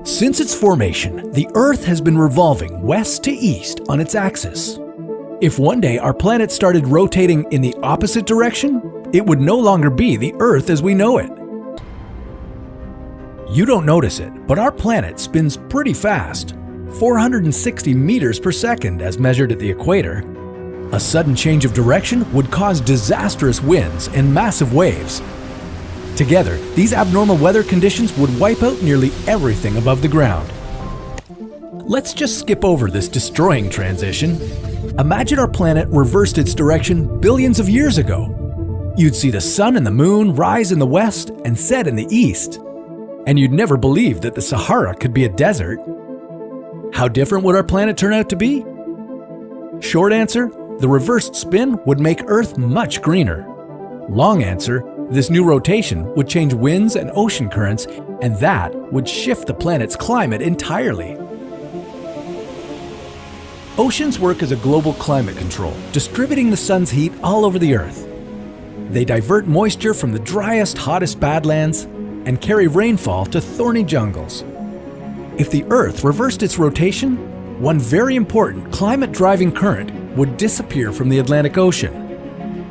Since its formation, the Earth has been revolving west to east on its axis. If one day our planet started rotating in the opposite direction, it would no longer be the Earth as we know it. You don't notice it, but our planet spins pretty fast, 460 meters per second as measured at the equator. A sudden change of direction would cause disastrous winds and massive waves. Together, these abnormal weather conditions would wipe out nearly everything above the ground. Let's just skip over this destroying transition. Imagine our planet reversed its direction billions of years ago. You'd see the sun and the moon rise in the west and set in the east. And you'd never believe that the Sahara could be a desert. How different would our planet turn out to be? Short answer, the reversed spin would make Earth much greener. Long answer, this new rotation would change winds and ocean currents, and that would shift the planet's climate entirely. Oceans work as a global climate control, distributing the sun's heat all over the Earth. They divert moisture from the driest, hottest badlands and carry rainfall to thorny jungles. If the Earth reversed its rotation, one very important climate-driving current would disappear from the Atlantic Ocean.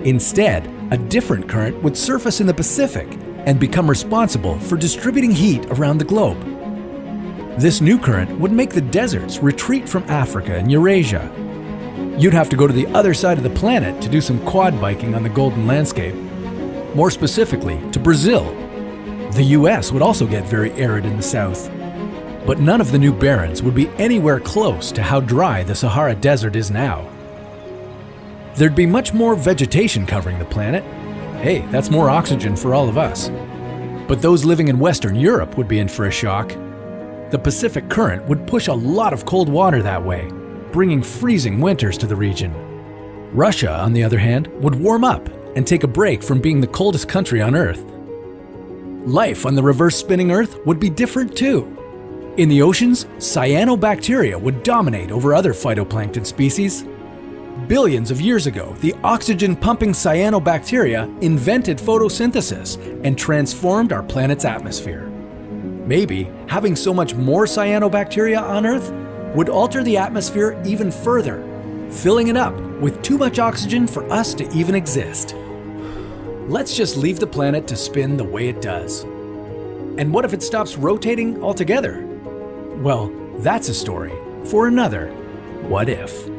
Instead, a different current would surface in the Pacific and become responsible for distributing heat around the globe. This new current would make the deserts retreat from Africa and Eurasia. You'd have to go to the other side of the planet to do some quad biking on the Golden Landscape. More specifically, to Brazil. The US would also get very arid in the south. But none of the new barrens would be anywhere close to how dry the Sahara Desert is now. There'd be much more vegetation covering the planet. Hey, that's more oxygen for all of us. But those living in Western Europe would be in for a shock. The Pacific Current would push a lot of cold water that way, bringing freezing winters to the region. Russia, on the other hand, would warm up and take a break from being the coldest country on Earth. Life on the reverse-spinning Earth would be different too. In the oceans, cyanobacteria would dominate over other phytoplankton species. Billions of years ago, the oxygen-pumping cyanobacteria invented photosynthesis and transformed our planet's atmosphere. Maybe having so much more cyanobacteria on Earth would alter the atmosphere even further, filling it up with too much oxygen for us to even exist. Let's just leave the planet to spin the way it does. And what if it stops rotating altogether? Well, that's a story for another What If.